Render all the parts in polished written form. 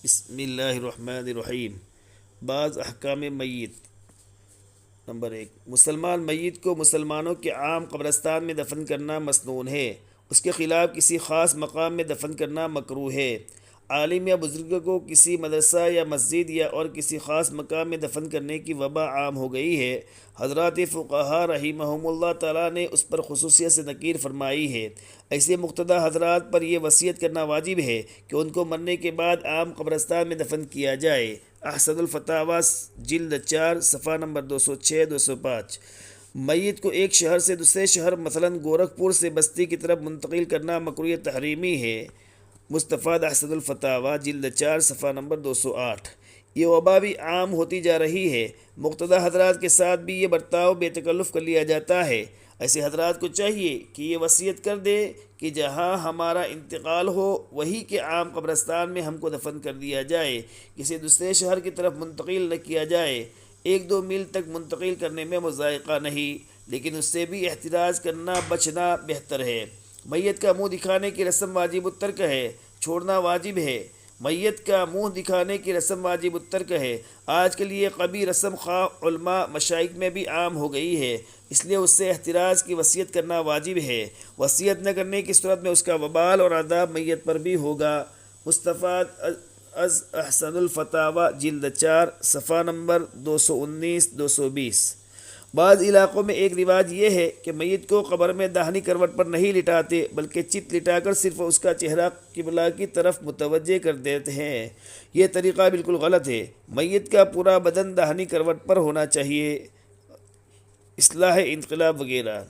بسم اللہ الرحمن الرحیم۔ بعض احکام میت۔ نمبر 1، مسلمان میت کو مسلمانوں کے عام قبرستان میں دفن کرنا مسنون ہے، اس کے خلاف کسی خاص مقام میں دفن کرنا مکروہ ہے۔ عالم یا بزرگ کو کسی مدرسہ یا مسجد یا اور کسی خاص مقام میں دفن کرنے کی وبا عام ہو گئی ہے۔ حضرات فقہا رحمہم اللہ تعالیٰ نے اس پر خصوصیت سے نکیر فرمائی ہے۔ ایسے مقتدی حضرات پر یہ وصیت کرنا واجب ہے کہ ان کو مرنے کے بعد عام قبرستان میں دفن کیا جائے۔ احسن الفتاوی جلد 4 صفحہ نمبر 206 205۔ میت کو ایک شہر سے دوسرے شہر مثلا گورکھپور سے بستی کی طرف منتقل کرنا مکروہ تحریمی ہے۔ مستفاد احسن الفتاوی جلد 4 صفحہ نمبر 208۔ یہ وبا بھی عام ہوتی جا رہی ہے، مقتدی حضرات کے ساتھ بھی یہ برتاؤ بے تکلف کر لیا جاتا ہے۔ ایسے حضرات کو چاہیے کہ یہ وصیت کر دے کہ جہاں ہمارا انتقال ہو وہی کے عام قبرستان میں ہم کو دفن کر دیا جائے، کسی دوسرے شہر کی طرف منتقل نہ کیا جائے۔ 1-2 میل تک منتقل کرنے میں مضائقہ نہیں، لیکن اس سے بھی احتراز کرنا بچنا بہتر ہے۔ میت کا منہ دکھانے کی رسم واجب الترک ہے، چھوڑنا واجب ہے۔ میت کا منہ دکھانے کی رسم واجب الترک ہے۔ آج کل یہ قبیح رسم خواہ علماء مشائخ میں بھی عام ہو گئی ہے، اس لیے اس سے احتراز کی وصیت کرنا واجب ہے۔ وصیت نہ کرنے کی صورت میں اس کا وبال اور عذاب میت پر بھی ہوگا۔ مستفاد از احسن الفتاوی جلد 4 صفحہ نمبر 219 220۔ بعض علاقوں میں ایک رواج یہ ہے کہ میت کو قبر میں داہنی کروٹ پر نہیں لٹاتے بلکہ چت لٹا کر صرف اس کا چہرہ قبلہ کی طرف متوجہ کر دیتے ہیں۔ یہ طریقہ بالکل غلط ہے، میت کا پورا بدن داہنی کروٹ پر ہونا چاہیے۔ اصلاح انقلاب وغیرہ۔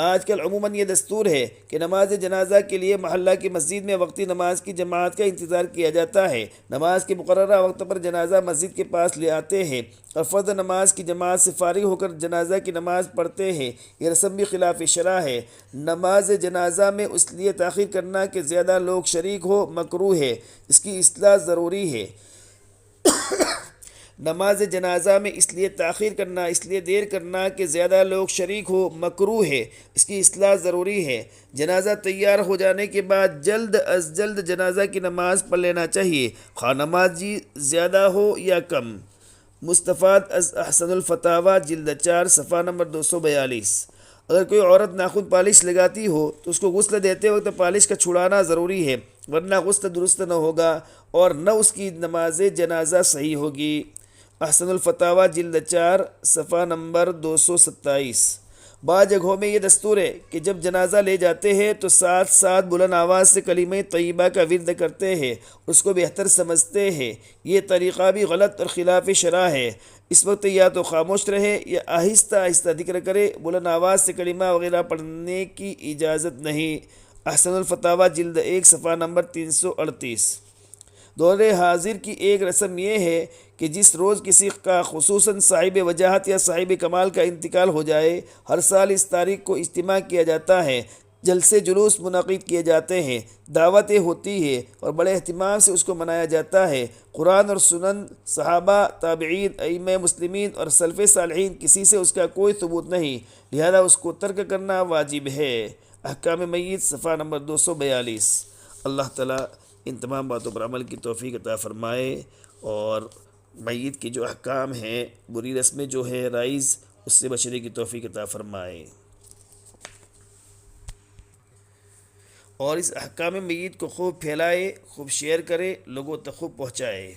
آج کل عموماً یہ دستور ہے کہ نماز جنازہ کے لیے محلہ کی مسجد میں وقتی نماز کی جماعت کا انتظار کیا جاتا ہے۔ نماز کے مقررہ وقت پر جنازہ مسجد کے پاس لے آتے ہیں اور فرض نماز کی جماعت سے فارغ ہو کر جنازہ کی نماز پڑھتے ہیں۔ یہ رسم بھی خلاف شرع ہے۔ نماز جنازہ میں اس لیے تاخیر کرنا کہ زیادہ لوگ شریک ہو مکروہ ہے، اس کی اصلاح ضروری ہے۔ نماز جنازہ میں اس لیے تاخیر کرنا، اس لیے دیر کرنا کہ زیادہ لوگ شریک ہو مکروہ ہے، اس کی اصلاح ضروری ہے۔ جنازہ تیار ہو جانے کے بعد جلد از جلد جنازہ کی نماز پڑھ لینا چاہیے، خواہ نماز زیادہ ہو یا کم۔ مستفاد از احسن الفتاوی جلد 4 صفحہ نمبر 242۔ اگر کوئی عورت ناخن پالش لگاتی ہو تو اس کو غسل دیتے وقت پالش کا چھڑانا ضروری ہے، ورنہ غسل درست نہ ہوگا اور نہ اس کی نماز جنازہ صحیح ہوگی۔ احسن الفتاوی جلد 4 صفحہ نمبر 227۔ بعض جگہوں میں یہ دستور ہے کہ جب جنازہ لے جاتے ہیں تو ساتھ ساتھ بلند آواز سے کلمہ طیبہ کا ورد کرتے ہیں، اس کو بہتر سمجھتے ہیں۔ یہ طریقہ بھی غلط اور خلاف شرع ہے۔ اس وقت یا تو خاموش رہے یا آہستہ آہستہ ذکر کرے، بلند آواز سے کلمہ وغیرہ پڑھنے کی اجازت نہیں۔ احسن الفتاوی جلد 1 صفحہ نمبر 338۔ دور حاضر کی ایک رسم یہ ہے کہ جس روز کسی کا خصوصاً صاحب وجاہت یا صاحب کمال کا انتقال ہو جائے، ہر سال اس تاریخ کو اجتماع کیا جاتا ہے، جلسے جلوس منعقد کیے جاتے ہیں، دعوتیں ہوتی ہیں اور بڑے اہتمام سے اس کو منایا جاتا ہے۔ قرآن اور سنن، صحابہ، تابعین، ائمہ مسلمین اور سلف صالحین کسی سے اس کا کوئی ثبوت نہیں، لہذا اس کو ترک کرنا واجب ہے۔ احکام میت صفحہ نمبر 242۔ اللہ تعالیٰ ان تمام باتوں پر عمل کی توفیق عطا فرمائے اور میت کے جو احکام ہیں، بری رسمیں جو ہے رائج، اس سے بچنے کی توفیق عطا فرمائے اور اس احکام میت کو خوب پھیلائے، خوب شیئر کرے، لوگوں تک خوب پہنچائے۔